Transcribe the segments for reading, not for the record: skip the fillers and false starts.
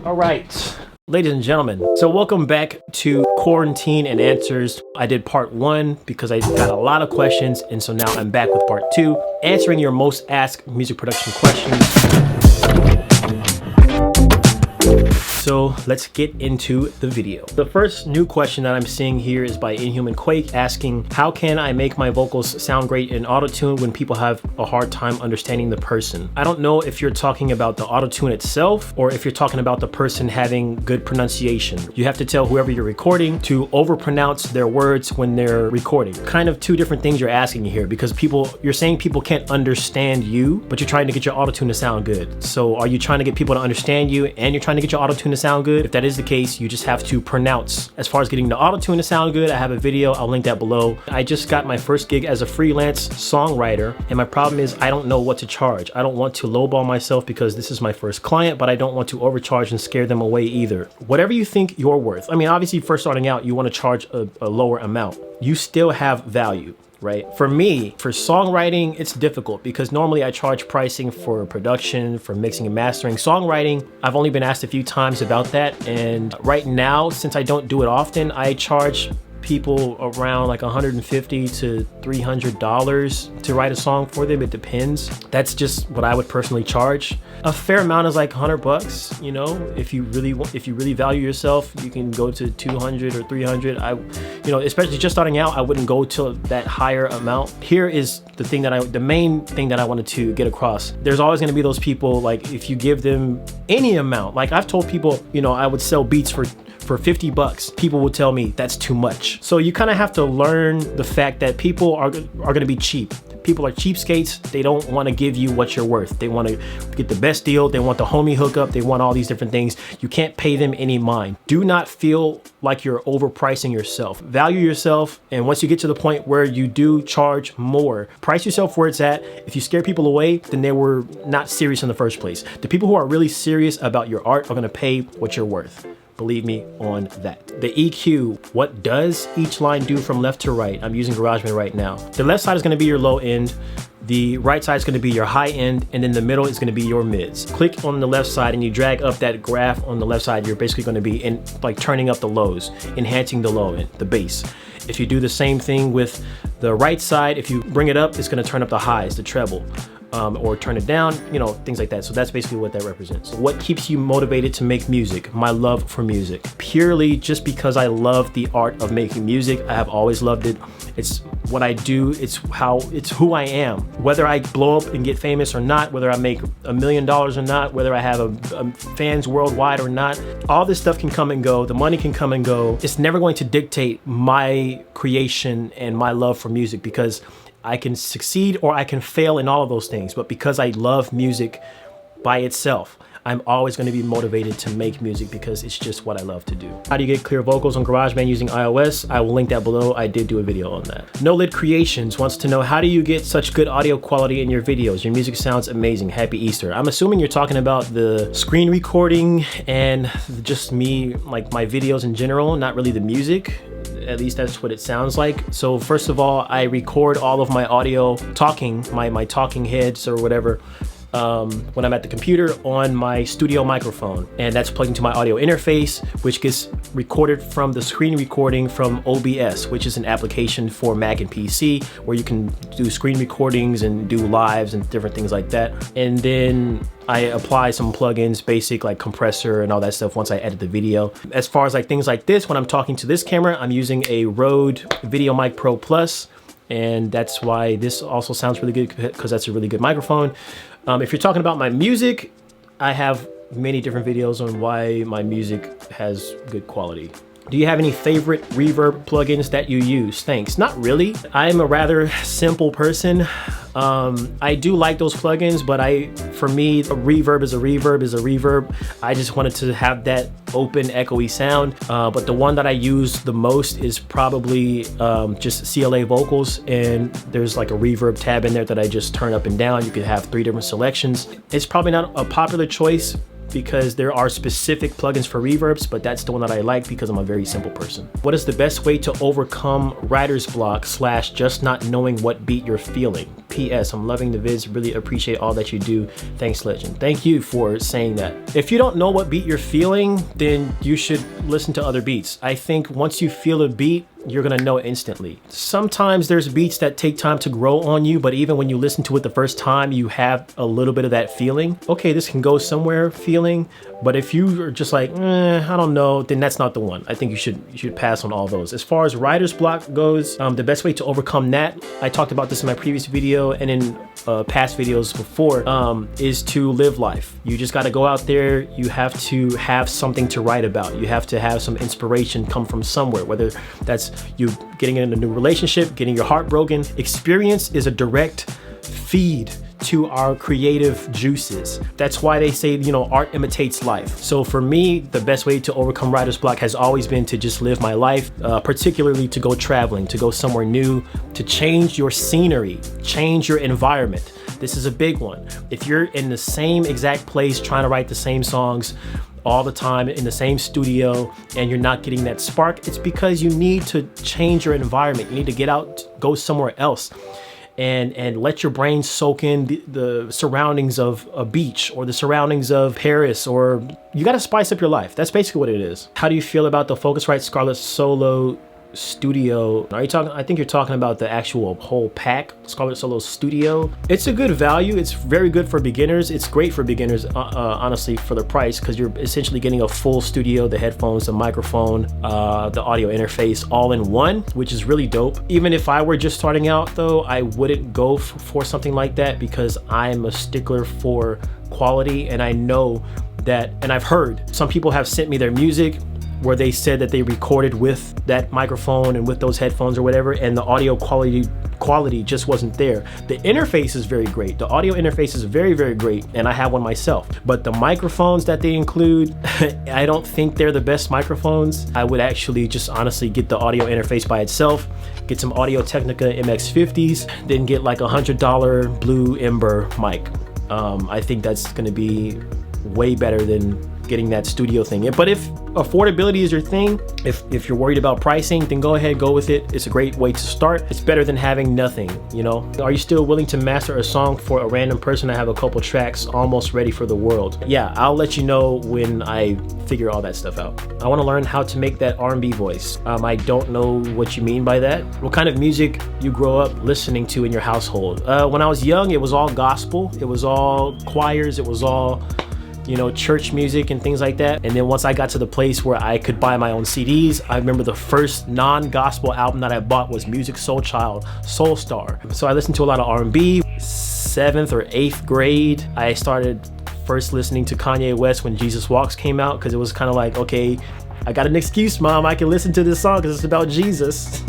All right, ladies and gentlemen, so welcome back to Quarantine and Answers. I did part 1 because I got a lot of questions, and so now I'm back with part 2, answering your most asked music production questions. So let's get into the video. The first new question that I'm seeing here is by Inhuman Quake, asking, how can I make my vocals sound great in AutoTune when people have a hard time understanding the person? I don't know if you're talking about the AutoTune itself or if you're talking about the person having good pronunciation. You have to tell whoever you're recording to overpronounce their words when they're recording. Kind of two different things you're asking here, because you're saying people can't understand you, but you're trying to get your AutoTune to sound good. So are you trying to get people to understand you and you're trying to get your AutoTune to sound good? If that is the case, you just have to pronounce. As far as getting the AutoTune to sound good, I have a video, I'll link that below. I just got my first gig as a freelance songwriter, and my problem is I don't know what to charge. I don't want to lowball myself because this is my first client, but I don't want to overcharge and scare them away either. Whatever you think you're worth. I mean, obviously first starting out, you want to charge a lower amount. You still have value. Right? For me, for songwriting, it's difficult because normally I charge pricing for production, for mixing and mastering. Songwriting, I've only been asked a few times about that. And right now, since I don't do it often, I charge people around like $150 to $300 to write a song for them. It depends. That's just what I would personally charge. A fair amount is like $100, you know. If you really value yourself, you can go to 200 or 300. Especially just starting out, I wouldn't go to that higher amount. Here is the main thing that I wanted to get across. There's always going to be those people, like if you give them any amount, like I've told people, I would sell beats for $50, people will tell me that's too much. So you kind of have to learn the fact that people are going to be cheap. People are cheapskates. They don't want to give you what you're worth. They want to get the best deal. They want the homie hookup. They want all these different things. You can't pay them any mind. Do not feel like you're overpricing yourself. Value yourself. And once you get to the point where you do charge more, price yourself where it's at. If you scare people away, then they were not serious in the first place. The people who are really serious about your art are going to pay what you're worth. Believe me on that. The EQ, what does each line do from left to right? I'm using GarageBand right now. The left side is going to be your low end. The right side is going to be your high end, and then the middle is going to be your mids. Click on the left side and you drag up that graph on the left side. You're basically going to be turning up the lows, enhancing the low end, the bass. If you do the same thing with the right side, if you bring it up, it's going to turn up the highs, the treble. Or turn it down, things like that. So that's basically what that represents. What keeps you motivated to make music? My love for music. Purely just because I love the art of making music. I have always loved it. It's what I do. It's who I am. Whether I blow up and get famous or not, whether I make $1 million or not, whether I have fans worldwide or not, all this stuff can come and go. The money can come and go. It's never going to dictate my creation and my love for music, because I can succeed or I can fail in all of those things. But because I love music by itself, I'm always going to be motivated to make music because it's just what I love to do. How do you get clear vocals on GarageBand using iOS? I will link that below. I did do a video on that. No Lid Creations wants to know, how do you get such good audio quality in your videos? Your music sounds amazing. Happy Easter. I'm assuming you're talking about the screen recording and just me, like my videos in general, not really the music. At least that's what it sounds like. So first of all, I record all of my audio talking, my talking heads or whatever, when I'm at the computer on my studio microphone, and that's plugged into my audio interface, which gets recorded from the screen recording from OBS, which is an application for Mac and PC where you can do screen recordings and do lives and different things like that. And then I apply some plugins, basic like compressor and all that stuff once I edit the video. As far as like things like this, when I'm talking to this camera, I'm using a Rode VideoMic Pro Plus, and that's why this also sounds really good, because that's a really good microphone. If you're talking about my music, I have many different videos on why my music has good quality. Do you have any favorite reverb plugins that you use? Thanks. Not really. I'm a rather simple person. I do like those plugins, but for me, a reverb is a reverb is a reverb. I just wanted to have that open, echoey sound. But the one that I use the most is probably just CLA vocals, and there's like a reverb tab in there that I just turn up and down. You could have 3 different selections. It's probably not a popular choice because there are specific plugins for reverbs, but that's the one that I like because I'm a very simple person. What is the best way to overcome writer's block / just not knowing what beat you're feeling? PS, I'm loving the vids, really appreciate all that you do. Thanks, Legend. Thank you for saying that. If you don't know what beat you're feeling, then you should listen to other beats. I think once you feel a beat, you're gonna know instantly. Sometimes there's beats that take time to grow on you, but even when you listen to it the first time, you have a little bit of that feeling. Okay, this can go somewhere feeling, but if you are just like, I don't know, then that's not the one. I think you should pass on all those. As far as writer's block goes, the best way to overcome that, I talked about this in my previous video and in past videos before, is to live life. You just gotta go out there, you have to have something to write about. You have to have some inspiration come from somewhere, whether that's you getting in a new relationship, getting your heart broken. Experience is a direct feed to our creative juices. That's why they say, you know, art imitates life. So for me, the best way to overcome writer's block has always been to just live my life, particularly to go traveling, to go somewhere new, to change your scenery, change your environment. This is a big one. If you're in the same exact place trying to write the same songs all the time in the same studio and you're not getting that spark, it's because you need to change your environment. You need to get out, go somewhere else and let your brain soak in the surroundings of a beach or the surroundings of Paris, or you got to spice up your life. That's basically what it is. How do you feel about the Focusrite Scarlett Solo Studio? Are you talking? I think you're talking about the actual whole pack, Scarlett Solo Studio. It's a good value. It's very good for beginners. It's great for beginners, honestly, for the price, because you're essentially getting a full studio, the headphones, the microphone, the audio interface all in one, which is really dope. Even if I were just starting out though, I wouldn't go for something like that because I'm a stickler for quality, and I know that, and I've heard some people have sent me their music where they said that they recorded with that microphone and with those headphones or whatever, and the audio quality just wasn't there. The interface is very great. The audio interface is very, very great, and I have one myself. But the microphones that they include, I don't think they're the best microphones. I would actually just honestly get the audio interface by itself, get some Audio-Technica MX50s, then get like $100 Blue Ember mic. I think that's gonna be way better than getting that studio thing. But if affordability is your thing, if you're worried about pricing, then go ahead, go with it. It's a great way to start. It's better than having nothing, you know? Are you still willing to master a song for a random person? I have a couple tracks almost ready for the world. Yeah, I'll let you know when I figure all that stuff out. I want to learn how to make that R&B voice. I don't know what you mean by that. What kind of music you grow up listening to in your household? When I was young, it was all gospel. It was all choirs. It was all, you know, church music and things like that. And then once I got to the place where I could buy my own CDs, I remember the first non-gospel album that I bought was Music Soul Child, Soul Star. So I listened to a lot of R&B. 7th or 8th grade, I started first listening to Kanye West when Jesus Walks came out, because it was kind of like, okay, I got an excuse, Mom. I can listen to this song because it's about Jesus.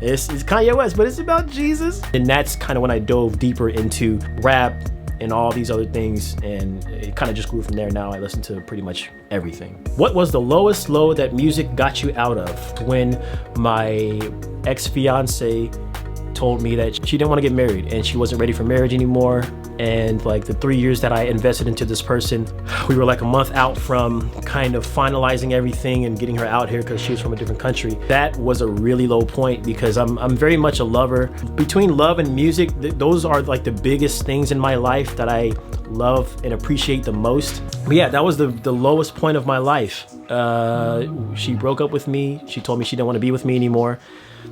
it's Kanye West, but it's about Jesus. And that's kind of when I dove deeper into rap and all these other things, and it kind of just grew from there. Now I listen to pretty much everything. What was the lowest low that music got you out of? When my ex-fiance told me that she didn't want to get married and she wasn't ready for marriage anymore, and like the 3 years that I invested into this person, we were like a month out from kind of finalizing everything and getting her out here because she was from a different country. That was a really low point because I'm very much a lover. Between love and music, those are like the biggest things in my life that I love and appreciate the most. But yeah, that was the lowest point of my life. She broke up with me. She told me she didn't want to be with me anymore.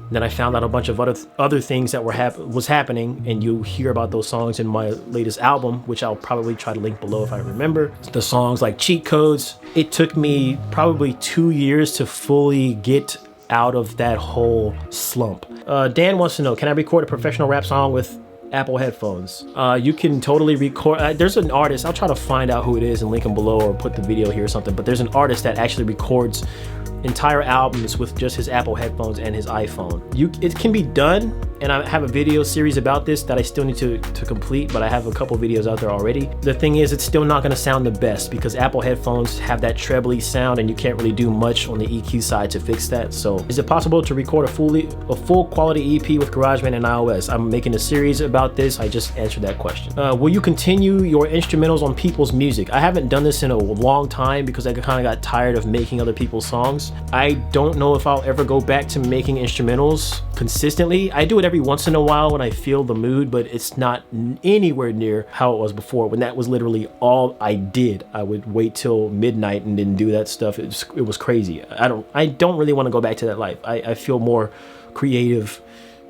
Then I found out a bunch of other things that was happening, and you hear about those songs in my latest album, which I'll probably try to link below if I remember. The songs like Cheat Codes. It took me probably 2 years to fully get out of that whole slump. Dan wants to know, can I record a professional rap song with Apple headphones? You can totally record. There's an artist, I'll try to find out who it is and link him below or put the video here or something, but there's an artist that actually records entire albums with just his Apple headphones and his iPhone. It can be done, and I have a video series about this that I still need to complete, but I have a couple videos out there already. The thing is, it's still not going to sound the best because Apple headphones have that trebly sound and you can't really do much on the EQ side to fix that. So is it possible to record a full quality EP with GarageBand and iOS? I'm making a series about this. I just answered that question. Will you continue your instrumentals on people's music? I haven't done this in a long time because I kind of got tired of making other people's songs. I don't know if I'll ever go back to making instrumentals consistently. I do it every once in a while when I feel the mood, but it's not anywhere near how it was before, when that was literally all I did. I would wait till midnight and then do that stuff. It was crazy. I don't really want to go back to that life. I feel more creative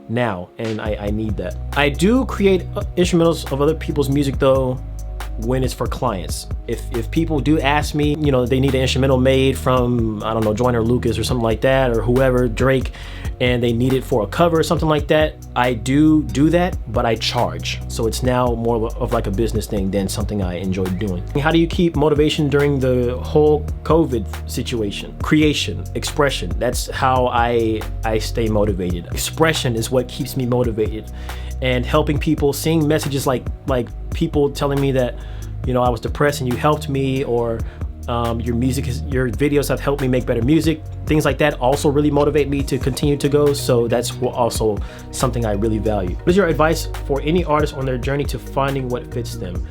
now, and I need that. I do create instrumentals of other people's music though, when it's for clients. If people do ask me, you know, they need an instrumental made from, I don't know, Joyner Lucas or something like that, or whoever, Drake, and they need it for a cover or something like that, I do that, but I charge. So it's now more of like a business thing than something I enjoy doing. How do you keep motivation during the whole COVID situation? Creation, expression. That's how I stay motivated. Expression is what keeps me motivated. And helping people, seeing messages like people telling me that, you know, I was depressed and you helped me, or your videos have helped me make better music. Things like that also really motivate me to continue to go. So that's also something I really value. What is your advice for any artist on their journey to finding what fits them?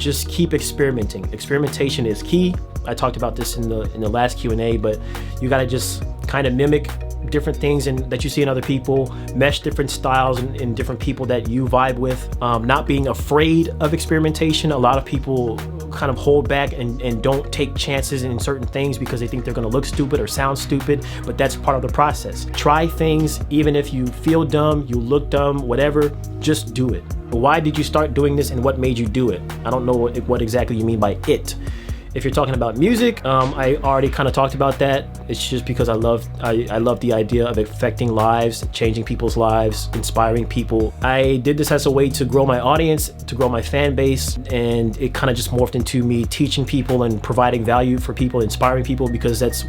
Just keep experimenting. Experimentation is key. I talked about this in the last Q&A, but you gotta just kind of mimic different things that you see in other people, mesh different styles in different people that you vibe with. Not being afraid of experimentation. A lot of people kind of hold back and don't take chances in certain things because they think they're gonna look stupid or sound stupid, but that's part of the process. Try things, even if you feel dumb, you look dumb, whatever, just do it. Why did you start doing this and what made you do it? I don't know what exactly you mean by it. If you're talking about music, I already kind of talked about that. It's just because I love the idea of affecting lives, changing people's lives, inspiring people. I did this as a way to grow my audience, to grow my fan base, and it kind of just morphed into me teaching people and providing value for people, inspiring people, because that's,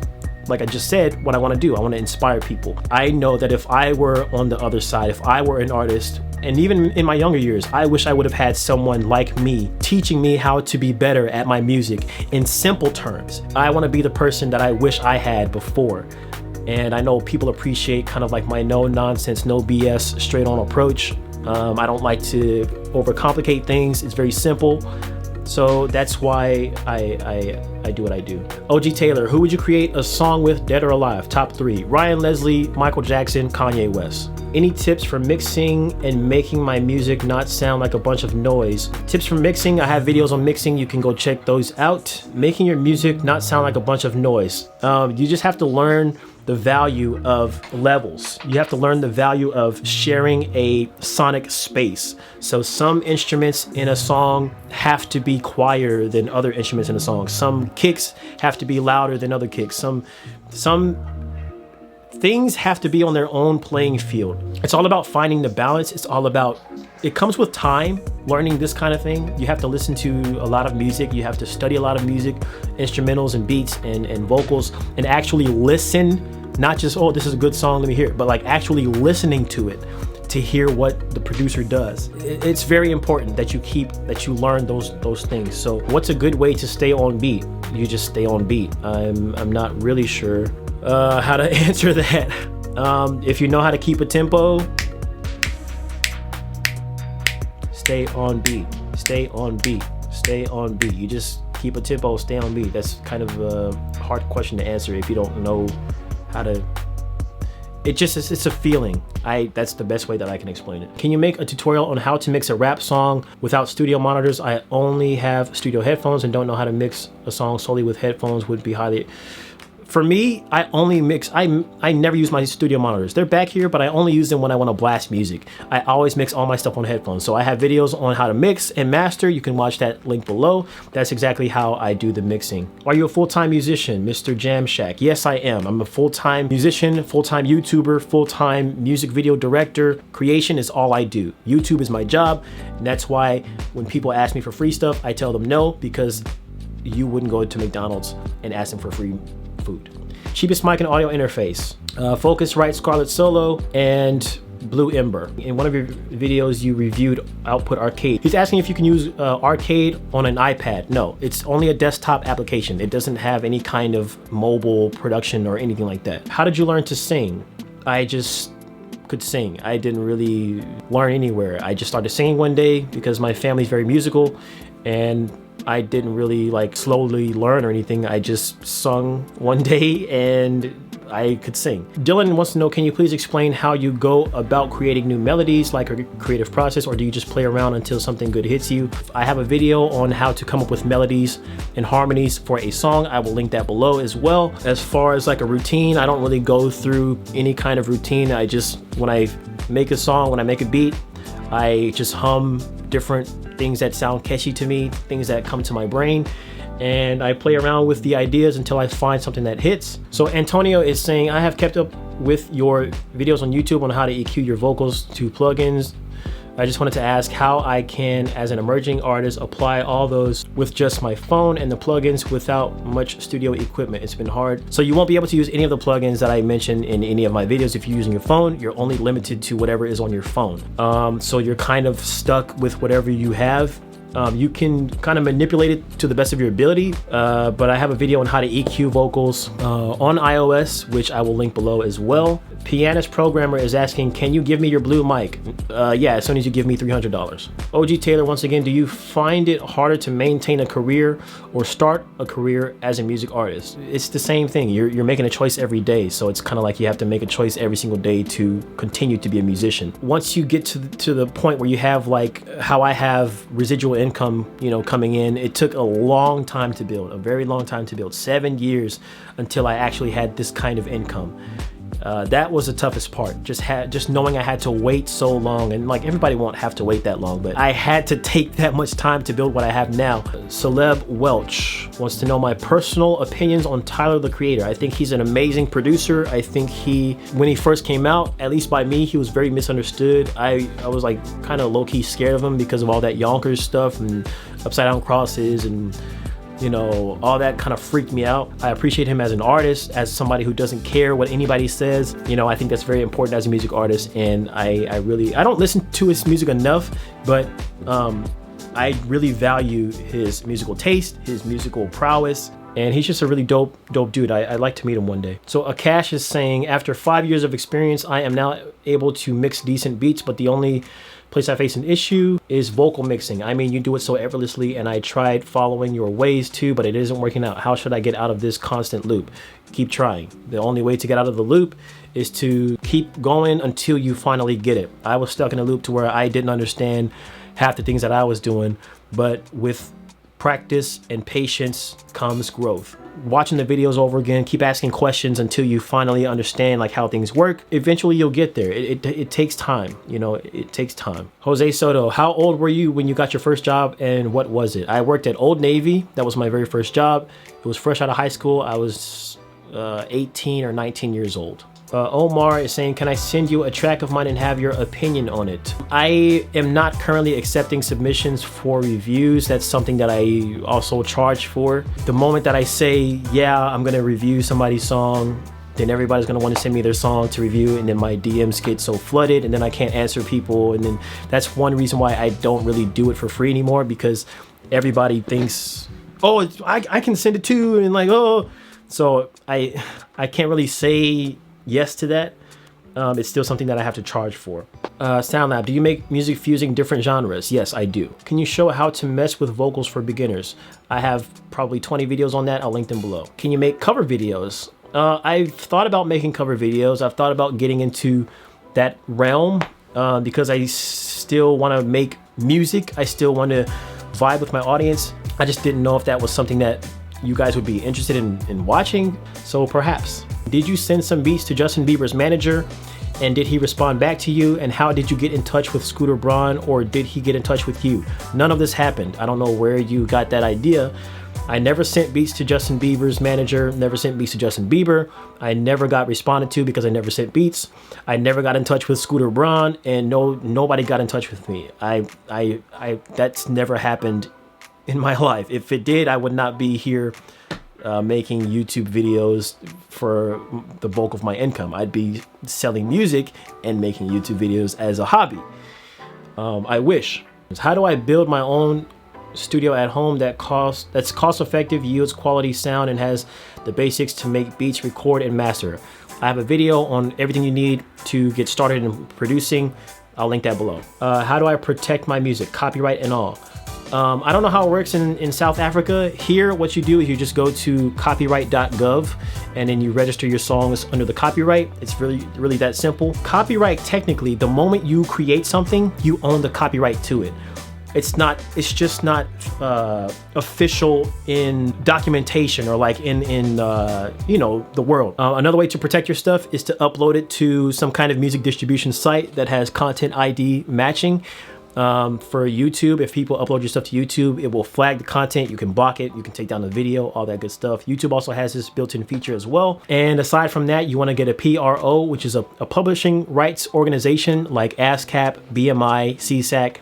like I just said, what I want to do. I want to inspire people. I know that if I were on the other side, if I were an artist, and even in my younger years, I wish I would have had someone like me teaching me how to be better at my music in simple terms. I want to be the person that I wish I had before. And I know people appreciate kind of like my no nonsense, no BS, straight on approach. I don't like to overcomplicate things. It's very simple. So that's why I do what I do. OG Taylor, who would you create a song with, dead or alive? Top 3. Ryan Leslie, Michael Jackson, Kanye West. Any tips for mixing and making my music not sound like a bunch of noise? Tips for mixing, I have videos on mixing. You can go check those out. Making your music not sound like a bunch of noise. You just have to learn the value of levels. You have to learn the value of sharing a sonic space. So some instruments in a song have to be quieter than other instruments in a song. Some kicks have to be louder than other kicks. Some things have to be on their own playing field. It's all about finding the balance. It comes with time, learning this kind of thing. You have to listen to a lot of music. You have to study a lot of music, instrumentals and beats and vocals, and actually listen, not just, oh, this is a good song, let me hear it, but like actually listening to it to hear what the producer does. It's very important that you learn those things. So what's a good way to stay on beat? You just stay on beat. I'm not really sure how to answer that. If you know how to keep a tempo, stay on beat, stay on beat, stay on beat. You just keep a tempo, stay on beat. That's kind of a hard question to answer if you don't know how to. It's a feeling. That's the best way that I can explain it. Can you make a tutorial on how to mix a rap song without studio monitors? I only have studio headphones and don't know how to mix a song solely with headphones. Would be highly. For me, I only mix, I never use my studio monitors. They're back here, but I only use them when I want to blast music. I always mix all my stuff on headphones. So I have videos on how to mix and master. You can watch that link below. That's exactly how I do the mixing. Are you a full-time musician, Mr. Jam Shack? Yes, I am. I'm a full-time musician, full-time YouTuber, full-time music video director. Creation is all I do. YouTube is my job. And that's why when people ask me for free stuff, I tell them no, because you wouldn't go to McDonald's and ask them for free food. Cheapest mic and audio interface. Focusrite Scarlett Solo and Blue Ember. In one of your videos, you reviewed Output Arcade. He's asking if you can use Arcade on an iPad. No, it's only a desktop application. It doesn't have any kind of mobile production or anything like that. How did you learn to sing? I just could sing. I didn't really learn anywhere. I just started singing one day because my family's very musical, and I didn't really like slowly learn or anything. I just sung one day and I could sing. Dylan wants to know, can you please explain how you go about creating new melodies, like a creative process, or do you just play around until something good hits you? I have a video on how to come up with melodies and harmonies for a song. I will link that below as well. As far as like a routine, I don't really go through any kind of routine. I just, when I make a song, when I make a beat, I just hum different things that sound catchy to me, things that come to my brain, and I play around with the ideas until I find something that hits. So Antonio is saying, I have kept up with your videos on YouTube on how to EQ your vocals to plugins. I just wanted to ask how I can, as an emerging artist, apply all those with just my phone and the plugins without much studio equipment. It's been hard. So you won't be able to use any of the plugins that I mentioned in any of my videos. If you're using your phone, you're only limited to whatever is on your phone. So you're kind of stuck with whatever you have. You can kind of manipulate it to the best of your ability, but I have a video on how to EQ vocals on iOS, which I will link below as well. Pianist Programmer is asking, can you give me your blue mic? Yeah, as soon as you give me $300. OG Taylor, once again, do you find it harder to maintain a career or start a career as a music artist? It's the same thing. You're making a choice every day, so it's kind of like you have to make a choice every single day to continue to be a musician. Once you get to the point where you have like how I have residual income, you know, coming in, it took a long time to build, a very long time to build, 7 years until I actually had this kind of income. That was the toughest part, just knowing I had to wait so long, and like everybody won't have to wait that long, but I had to take that much time to build what I have now. Celeb Welch wants to know my personal opinions on Tyler the Creator. I think he's an amazing producer. I think when he first came out, at least by me, he was very misunderstood. I was like kind of low-key scared of him because of all that Yonkers stuff and upside down crosses and, you know, all that kind of freaked me out. I appreciate him as an artist, as somebody who doesn't care what anybody says. You know, I think that's very important as a music artist, and I don't listen to his music enough, but I really value his musical taste, his musical prowess, and he's just a really dope dude. I'd like to meet him one day. So Akash is saying, after 5 years of experience, I am now able to mix decent beats, but the only place I face an issue is vocal mixing. I mean, you do it so effortlessly, and I tried following your ways too, but it isn't working out. How should I get out of this constant loop? Keep trying. The only way to get out of the loop is to keep going until you finally get it. I was stuck in a loop to where I didn't understand half the things that I was doing, but with practice and patience comes growth. Watching the videos over again, keep asking questions until you finally understand like how things work. Eventually you'll get there. It takes time, you know, it takes time. Jose Soto, how old were you when you got your first job, and what was it? I worked at Old Navy. That was my very first job. It was fresh out of high school. I was 18 or 19 years old. Omar is saying, can I send you a track of mine and have your opinion on it? I am not currently accepting submissions for reviews. That's something that I also charge for. The moment that I say, yeah, I'm gonna review somebody's song, then everybody's gonna want to send me their song to review, and then my DMs get so flooded, and then I can't answer people, and then that's one reason why I don't really do it for free anymore, because everybody thinks, oh, I can send it too, and like, oh, so I can't really say yes to that. It's still something that I have to charge for. SoundLab, do you make music fusing different genres? Yes, I do. Can you show how to mess with vocals for beginners? I have probably 20 videos on that. I'll link them below. Can you make cover videos? I've thought about making cover videos. I've thought about getting into that realm because I still want to make music. I still want to vibe with my audience. I just didn't know if that was something that you guys would be interested in watching, so perhaps. Did you send some beats to Justin Bieber's manager, and did he respond back to you? And how did you get in touch with Scooter Braun, or did he get in touch with you? None of this happened. I don't know where you got that idea. I never sent beats to Justin Bieber's manager, never sent beats to Justin Bieber. I never got responded to because I never sent beats. I never got in touch with Scooter Braun, and nobody got in touch with me. That's never happened in my life. If it did, I would not be here making YouTube videos for the bulk of my income. I'd be selling music and making YouTube videos as a hobby. I wish. How do I build my own studio at home that's cost effective, yields quality sound, and has the basics to make beats, record, and master? I have a video on everything you need to get started in producing. I'll link that below. How do I protect my music, copyright and all? I don't know how it works in South Africa. Here, what you do is you just go to copyright.gov and then you register your songs under the copyright. It's really that simple. Copyright, technically, the moment you create something, you own the copyright to it. It's just not official in documentation or like in you know, the world. Another way to protect your stuff is to upload it to some kind of music distribution site that has content ID matching. For YouTube, if people upload your stuff to YouTube, it will flag the content. You can block it, you can take down the video, all that good stuff. YouTube also has this built-in feature as well. And aside from that, you want to get a PRO, which is a publishing rights organization like ASCAP, BMI, CSAC.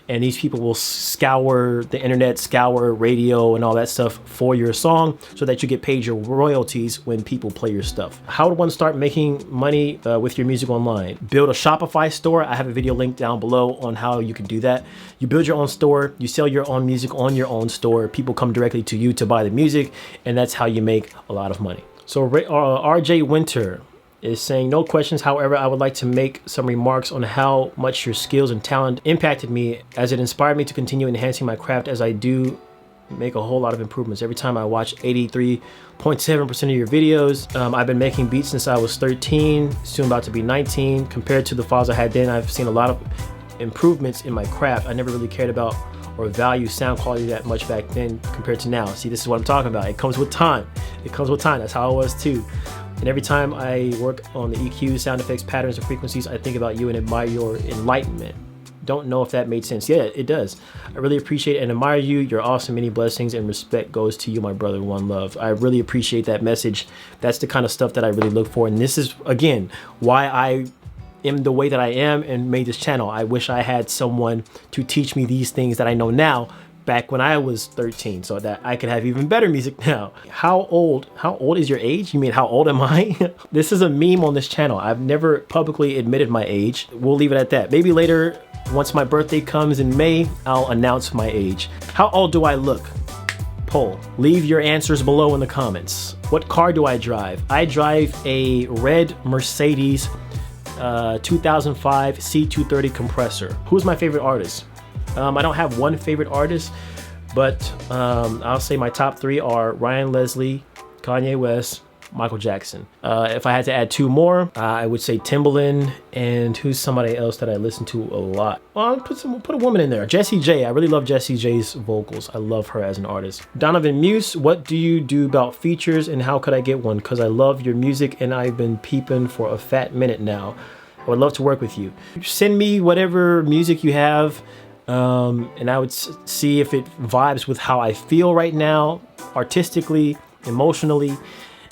And these people will scour the internet, scour radio and all that stuff for your song so that you get paid your royalties when people play your stuff. How would one start making money with your music online? Build a Shopify store. I have a video linked down below on how you can do that. You build your own store, you sell your own music on your own store. People come directly to you to buy the music, and that's how you make a lot of money. So RJ Winter is saying, no questions. However, I would like to make some remarks on how much your skills and talent impacted me, as it inspired me to continue enhancing my craft as I do make a whole lot of improvements. Every time I watch 83.7% of your videos, I've been making beats since I was 13, soon about to be 19. Compared to the files I had then, I've seen a lot of improvements in my craft. I never really cared about or value sound quality that much back then compared to now. See, this is what I'm talking about. It comes with time. It comes with time. That's how I was too. And every time I work on the EQ, sound effects, patterns, and frequencies, I think about you and admire your enlightenment. Don't know if that made sense. Yeah, it does. I really appreciate and admire you. You're awesome. Many blessings and respect goes to you, my brother. One love. I really appreciate that message. That's the kind of stuff that I really look for. And this is, again, why I am the way that I am and made this channel. I wish I had someone to teach me these things that I know now back when I was 13, so that I could have even better music now. How old is your age? You mean how old am I? This is a meme on this channel. I've never publicly admitted my age. We'll leave it at that. Maybe later, once my birthday comes in May, I'll announce my age. How old do I look? Poll. Leave your answers below in the comments. What car do I drive? I drive a red Mercedes 2005 C230 compressor. Who's my favorite artist? I don't have one favorite artist, but I'll say my top three are Ryan Leslie, Kanye West, Michael Jackson. If I had to add two more, I would say Timbaland, and who's somebody else that I listen to a lot? Well, I'll put a woman in there. Jessie J. I really love Jessie J's vocals. I love her as an artist. Donovan Muse, what do you do about features and how could I get one? Because I love your music and I've been peeping for a fat minute now. I would love to work with you. Send me whatever music you have. And I would see if it vibes with how I feel right now, artistically, emotionally,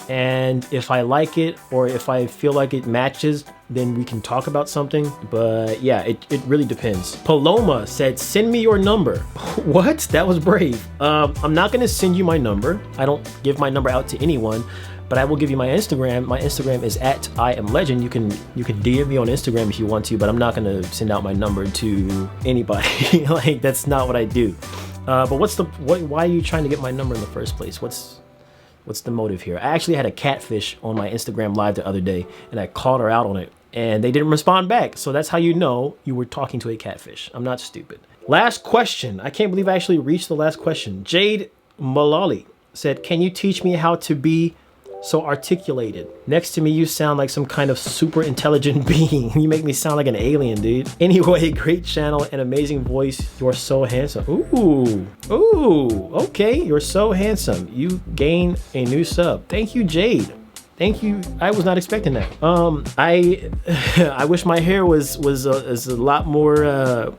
and if I like it or if I feel like it matches, then we can talk about something. But yeah, it really depends. Paloma said, send me your number. What? That was brave. I'm not gonna send you my number. I don't give my number out to anyone, but I will give you my Instagram. My Instagram is at IAMLXGEND. You can DM me on Instagram if you want to, but I'm not gonna send out my number to anybody. Like, that's not what I do. But why are you trying to get my number in the first place? What's the motive here? I actually had a catfish on my Instagram live the other day, and I called her out on it, and they didn't respond back. So that's how you know you were talking to a catfish. I'm not stupid. Last question. I can't believe I actually reached the last question. Jade Malali said, can you teach me how to be so articulated? Next to me, you sound like some kind of super intelligent being. You make me sound like an alien, dude. Anyway, great channel and amazing voice. You're so handsome. Ooh, okay. You're so handsome. You gain a new sub. Thank you, Jade. Thank you. I was not expecting that. I wish my hair was a lot more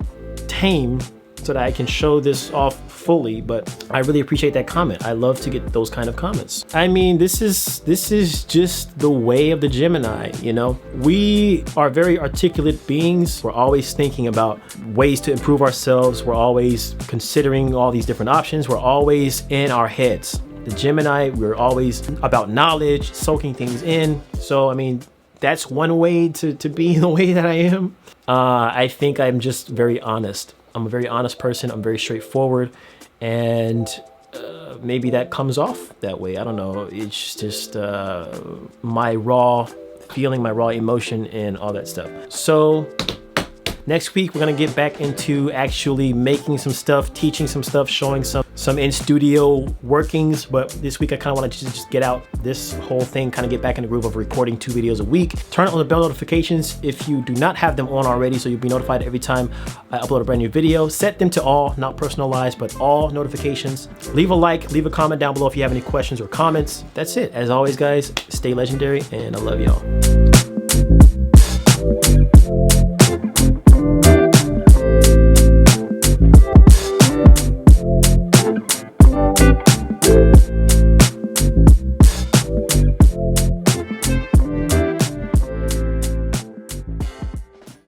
tame so that I can show this off fully, but I really appreciate that comment. I love to get those kind of comments. I mean, this is just the way of the Gemini, you know? We are very articulate beings. We're always thinking about ways to improve ourselves. We're always considering all these different options. We're always in our heads. The Gemini, we're always about knowledge, soaking things in. So, I mean, that's one way to be the way that I am. I think I'm just very honest. I'm a very honest person. I'm very straightforward. And maybe that comes off that way. I don't know. It's just my raw feeling, my raw emotion and all that stuff. So next week, we're gonna get back into actually making some stuff, teaching some stuff, showing some in-studio workings. But this week, I kind of want to just get out this whole thing, kind of get back in the groove of recording 2 videos a week. Turn on the bell notifications if you do not have them on already, so you'll be notified every time I upload a brand new video. Set them to all, not personalized, but all notifications. Leave a like, leave a comment down below if you have any questions or comments. That's it. As always, guys, stay legendary, and I love y'all.